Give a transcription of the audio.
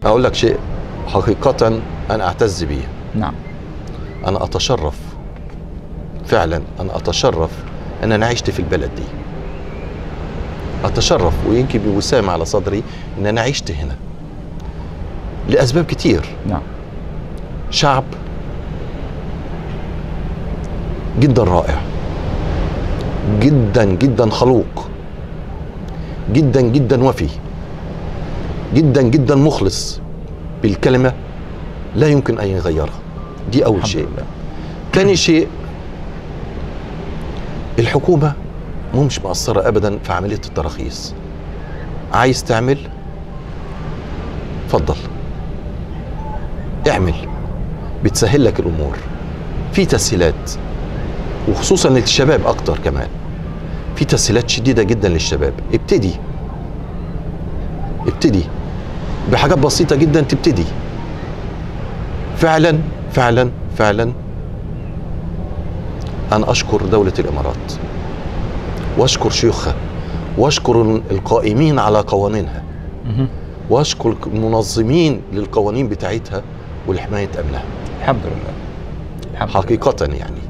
أقول لك شيء حقيقة أنا أعتز به. نعم. أنا أتشرف فعلا، أنا أتشرف أن أنا عشت في البلد دي. أتشرف ويمكن بوسام على صدري أن أنا عشت هنا لأسباب كتير. نعم. شعب جدا رائع، جدا جدا خلوق، جدا جدا وفي، جدا جدا مخلص بالكلمة، لا يمكن أن يغيرها. دي أول شيء. ثاني شيء، الحكومة مش مقصرة أبدا في عملية التراخيص. عايز تعمل اتفضل اعمل، بتسهل لك الأمور. في تسهيلات وخصوصا للشباب أكتر كمان، في تسهيلات شديدة جدا للشباب. ابتدي بحاجات بسيطة جدا، تبتدي فعلا فعلا فعلا. أنا أشكر دولة الإمارات وأشكر شيوخها وأشكر القائمين على قوانينها وأشكر المنظمين للقوانين بتاعتها ولحماية أمنها. الحمد لله. حقيقة يعني